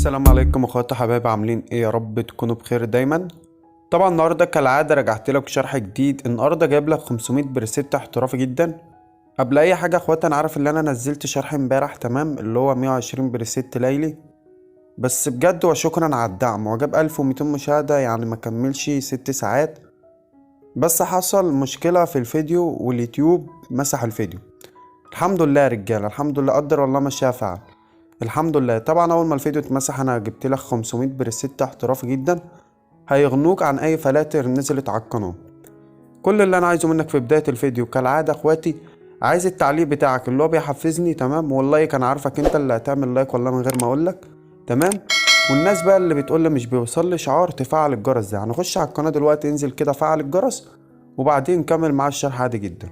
السلام عليكم اخواتي حبايبي، عاملين ايه؟ يا رب تكونوا بخير دايما. طبعا النهارده كالعاده رجعت لك شرح جديد. النهارده جايب لك 500 بريسيت احترافي جدا. قبل اي حاجه يا اخواتي، انا عارف ان انا نزلت شرح امبارح تمام، اللي هو 120 بريسيت ليلي، بس بجد وشكرا على الدعم. وجاب 1200 مشاهده، يعني ما كملش 6 ساعات. بس حصل مشكله في الفيديو واليوتيوب مسح الفيديو. الحمد لله يا رجاله، الحمد لله، قدر والله ما شاء فعل. الحمد لله. طبعا اول ما الفيديو اتمسح انا جبت لك 500 بريسيت احترافي جدا هيغنوك عن اي فلاتر نزلت على القناه. كل اللي انا عايزه منك في بدايه الفيديو كالعاده اخواتي، عايز التعليق بتاعك اللي هو بيحفزني تمام، واللايك انا عارفك انت اللي هتعمل لايك والله من غير ما اقولك تمام. والناس بقى اللي بتقول لي مش بيوصل لي شعار تفعل الجرس ده، هنخش على القناه دلوقتي، انزل كده فعل الجرس وبعدين نكمل مع الشرح عادي جدا.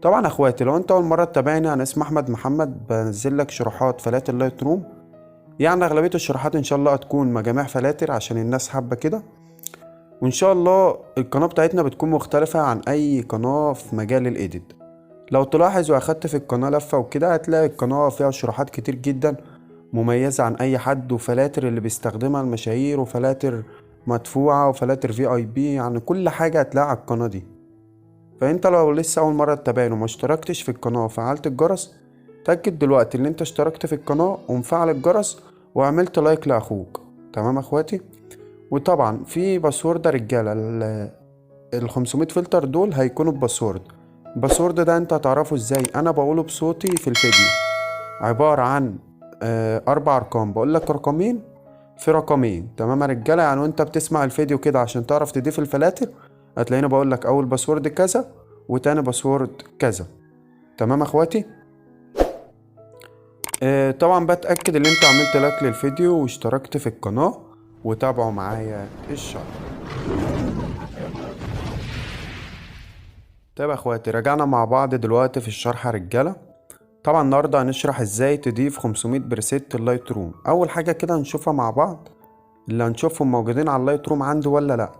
طبعا اخواتي لو انت اول مره تتابعني، انا اسمي احمد محمد، بنزل لك شروحات فلاتر لايت روم. يعني اغلبيه الشروحات ان شاء الله هتكون مجاميع فلاتر عشان الناس حابه كده. وان شاء الله القناه بتاعتنا بتكون مختلفه عن اي قناه في مجال الايديت. لو تلاحظ واخدت في القناه لفه وكده، هتلاقي القناه فيها شروحات كتير جدا مميزه عن اي حد، وفلاتر اللي بيستخدمها المشاهير، وفلاتر مدفوعه، وفلاتر في اي بي، يعني كل حاجه هتلاقيها على القناه دي. فانت لو لسه اول مره تتابعني وما اشتركتش في القناه وفعلت الجرس، تأكد دلوقتي ان انت اشتركت في القناه ومفعل الجرس وعملت لايك لاخوك. تمام اخواتي؟ وطبعا في باسورد يا رجاله، ال 500 فلتر دول هيكونوا بباسورد. الباسورد ده انت هتعرفه ازاي؟ انا بقوله بصوتي في الفيديو، عباره عن 4 ارقام، بقول لك رقمين في رقمين. تمام يا رجاله؟ يعني وانت بتسمع الفيديو كده عشان تعرف تضيف الفلاتر، هتلاقيني بقول لك اول باسورد كذا وتاني باسورد كذا. تمام يا اخواتي؟ طبعا بتأكد ان انت عملت لايك للفيديو واشتركت في القناة وتابعوا معايا الشرح. طيب يا اخواتي، رجعنا مع بعض دلوقتي في الشرح يا رجالة. طبعا النهاردة هنشرح ازاي تضيف 500 بريسيت اللايت روم. اول حاجة كده هنشوفها مع بعض، اللي هنشوفهم موجودين على اللايت روم عندي ولا لا،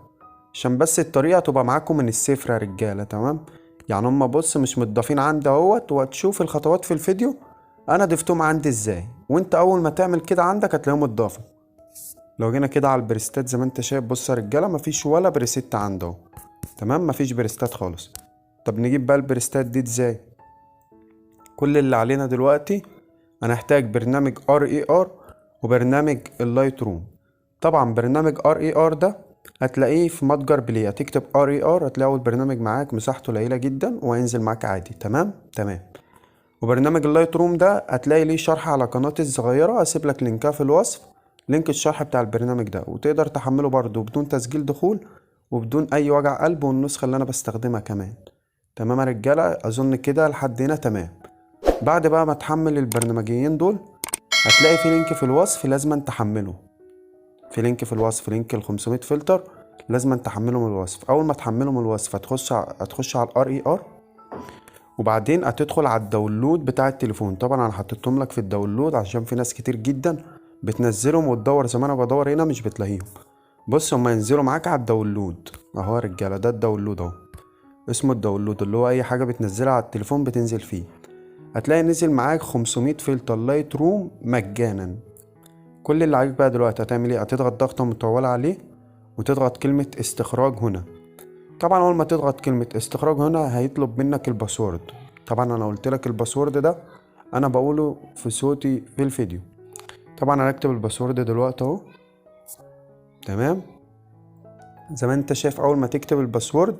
عشان بس الطريقة تبقى معاكم من الصفر يا رجالة. تمام؟ يعني هما بص مش متضافين عندي اهوت، وهتشوف الخطوات في الفيديو انا ضفتهم عندي ازاي، وانت اول ما تعمل كده عندك هتلاقيهم اتضافوا. لو جينا كده على البريستات زي ما انت شايف، بص يا رجاله مفيش ولا بريست عنده اهو. تمام؟ مفيش بريستات خالص. طب نجيب بقى البريستات دي ازاي؟ كل اللي علينا دلوقتي هنحتاج برنامج RER وبرنامج اللايت روم. طبعا برنامج RER ده هتلاقيه في متجر بلاي، هتكتب RER هتلاقي اول برنامج معاك مساحته قليله جدا وهينزل معاك عادي. تمام تمام. وبرنامج اللايت روم ده هتلاقي ليه شرح على قناتي الصغيره، هسيب لك لينكها في الوصف، لينك الشرح بتاع البرنامج ده، وتقدر تحمله برضه بدون تسجيل دخول وبدون اي وجع قلب، والنسخه اللي انا بستخدمها كمان. تمام يا رجاله؟ اظن كده لحد هنا تمام. بعد بقى ما تحمل البرنامجين دول، هتلاقي في لينك في الوصف لازم تحمله. في لينك في الوصف، لينك ال 500 فلتر لازم تحمله من الوصف. اول ما تحمله من الوصف هتخش على الار اي ار، وبعدين هتدخل على الداونلود بتاع التليفون. طبعا انا حطيتهم لك في الداونلود عشان في ناس كتير جدا بتنزلهم وتدور زي ما انا بدور هنا مش بتلاقيهم. بص هما ينزلوا معاك على الداونلود اهو يا رجاله، ده الداونلود اهو، اسمه الداونلود، اللي هو اي حاجه بتنزلها على التليفون بتنزل فيه. هتلاقي نزل معاك 500 فلتر لايت روم مجانا. كل اللي عليك بقى دلوقتي هتعمل ايه؟ هتضغط ضغطه مطوله عليه وتضغط كلمه استخراج هنا. طبعا اول ما تضغط كلمة استخراج هنا هيطلب منك الباسورد. طبعا انا قلت لك الباسورد ده انا بقوله في صوتي في الفيديو. طبعا هنكتب الباسورد دلوقتي اهو. تمام؟ زي ما انت شايف اول ما تكتب الباسورد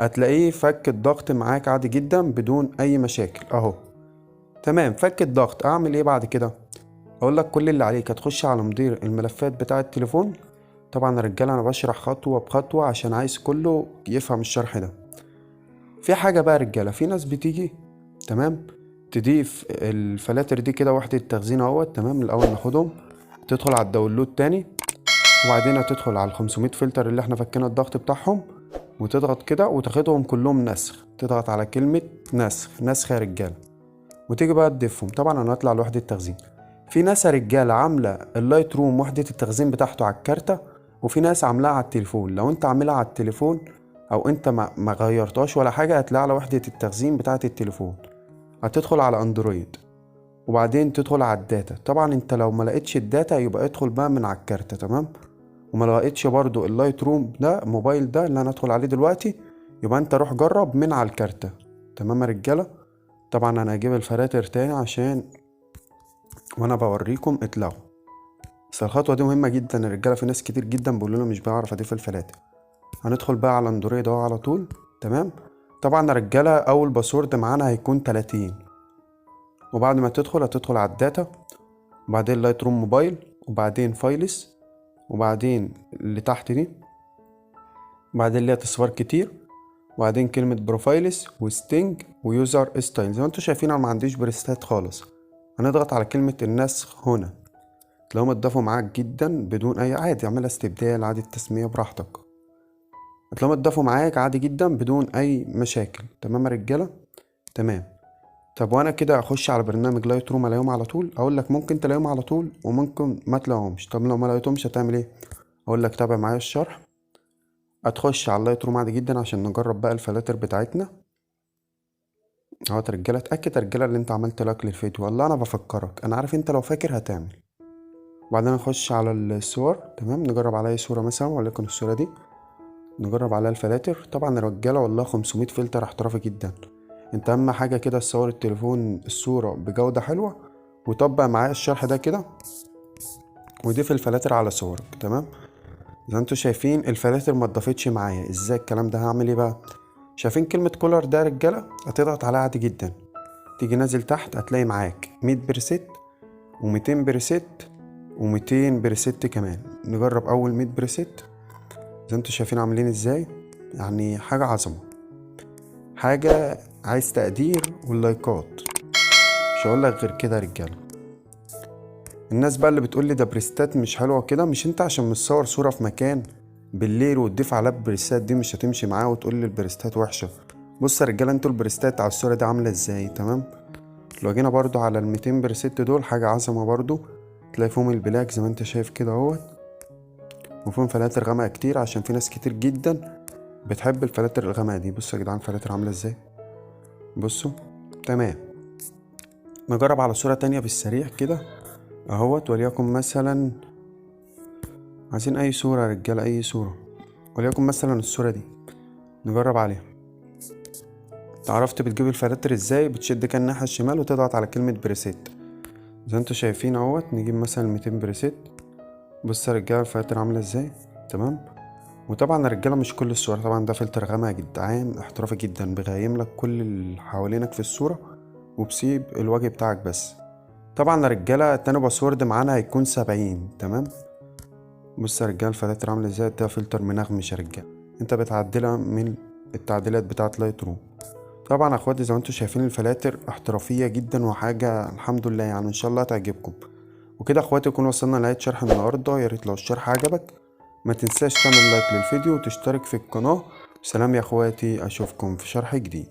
هتلاقيه فك الضغط معاك عادي جدا بدون اي مشاكل اهو. تمام، فك الضغط. اعمل ايه بعد كده؟ اقول لك كل اللي عليك هتخش على مدير الملفات بتاع التليفون. طبعا يا رجاله انا بشرح خطوه بخطوه عشان عايز كله يفهم الشرح ده. في حاجه بقى يا رجاله، في ناس بتيجي تمام تضيف الفلاتر دي كده وحده تخزين اهوت. تمام؟ الاول ناخدهم، تدخل على الداونلود تاني، وبعدين هتدخل على ال 500 فلتر اللي احنا فكينا الضغط بتاعهم، وتضغط كده وتاخدهم كلهم نسخ. تضغط على كلمه نسخ يا رجاله، وتيجي بقى تضيفهم. طبعا انا هطلع لوحده التخزين. في ناس يا رجاله عامله اللايت روم وحده التخزين بتاعته على الكارته، وفي ناس عاملاها على التليفون. لو انت عاملها على التليفون او انت ما غيرتهاش ولا حاجه، هتلاقي على وحده التخزين بتاعه التليفون. هتدخل على اندرويد وبعدين تدخل على الداتا. طبعا انت لو ما لقيتش الداتا يبقى ادخل بقى من على الكارت، تمام. وما لقيتش برضو اللايت روم ده موبايل ده اللي انا ادخل عليه دلوقتي، يبقى انت روح جرب من على الكارتة. تمام يا رجالة. طبعا انا هجيب الفلاتر تاني عشان وانا بوريكم اتلغوا، بس الخطوة دي مهمة جدا يا رجالة. في ناس كتير جدا بيقولوا مش بعرف اضيف الفلاتر. هندخل بقى على اندرويد اهو على طول، تمام. طبعا يا رجالة اول باسورد معانا هيكون 30. وبعد ما تدخل هتدخل على الداتا، وبعدين لايت روم موبايل، وبعدين فايلز، وبعدين اللي تحت دي، وبعدين اللي هي تصوير كتير، وبعدين كلمة بروفايلز وستينج ويوزر ستايل. زي ما انتوا شايفين انا ما عنديش بريستات خالص. هنضغط على كلمة النسخ هنا، تلاقيهم اتضافوا معاك جدا بدون اي عادي، اعملها استبدال عادي، التسمية براحتك. هتلاقيهم اتضافوا معاك عادي جدا بدون اي مشاكل. تمام يا رجالة. تمام. طب وانا كده اخش على برنامج لايت روم الاقيهم على طول؟ اقول لك ممكن تلاقيهم على طول وممكن ما تلاقيهمش. طب لو ما لقيتهمش هتعمل ايه؟ اقول لك تابع معايا الشرح. هتخش على اللايت روم عادي جدا عشان نجرب بقى الفلاتر بتاعتنا اهو. يا رجاله اتاكد يا رجاله اللي انت عملت لايك للفيديو، والله انا بفكرك، انا عارف انت لو فاكر هتعمل. وبعدين نخش على الصور، تمام. نجرب على اي صوره مثلا، وليكن الصوره دي، نجرب عليها الفلاتر. طبعا يا رجاله والله 500 فلتر احترافي جدا. انت اهم حاجه كده تصور التليفون الصوره بجوده حلوه، وطبق معايا الشرح ده كده، وضيف الفلاتر على صورك. تمام. زي ما انتوا شايفين الفلاتر ما اتضافتش معايا. ازاي الكلام ده؟ هعمل ايه بقى؟ شايفين كلمه كولر ده يا رجاله؟ هتضغط عليها عادي جدا، تيجي نازل تحت هتلاقي معاك 100 بريسيت و200 بريسيت و200 بريسيت كمان. نجرب اول 100 بريسيت. زي انتوا شايفين عاملين ازاي، يعني حاجه عظمه، حاجه عايز تقدير واللايكات. مش هقول لك غير كده يا رجاله. الناس بقى اللي بتقول لي ده بريستات مش حلوه كده، مش انت عشان متصور صوره في مكان بالليل وتضيف عليها بريستات دي مش هتمشي معاه وتقول لي البريستات وحشه. بص يا رجاله انتوا البريستات على الصوره دي عامله ازاي، تمام. لو جينا برضو على ال200 بريست دول حاجه عظمه برضو. تلاقي فيهم البلاك زي ما انت شايف كده اهوت، وفيهم فلاتر غامقه كتير عشان في ناس كتير جدا بتحب الفلاتر الغامقه دي. بصوا يا جدعان الفلاتر عامله ازاي، بصوا. تمام. نجرب على صوره تانية بالسريع كده اهوت، وليكن مثلا عايزين اي صوره يا رجاله، اي صوره، وليكن مثلا الصوره دي نجرب عليها. عرفت بتجيب الفلاتر ازاي؟ بتشد كده الناحيه الشمال وتضغط على كلمه بريسيت زي انتوا شايفين اهوت. نجيب مثلا 200 بريسيت. بص يا رجاله الفلاتر عامله ازاي، تمام. وطبعا يا رجاله مش كل الصور، طبعا ده فلتر غامق يا جدعان احترافي جدا، بيغيم لك كل اللي حوالينك في الصوره وبسيب الوجه بتاعك بس. طبعا يا رجاله تاني باسورد معانا هيكون 70. تمام. بص يا رجاله الفلاتر عامله ازاي، ده فلتر منغمش يا رجاله، انت بتعدلها من التعديلات بتاعه لايت روم. طبعا يا اخواتي زي ما انتوا شايفين الفلاتر احترافيه جدا وحاجه الحمد لله، يعني ان شاء الله هتعجبكم. وكده اخواتي يكون وصلنا لنهايه شرح النهارده. يا ريت لو الشرح عجبك ما تنساش تعمل لايك للفيديو وتشترك في القناه. سلام يا اخواتي، اشوفكم في شرح جديد.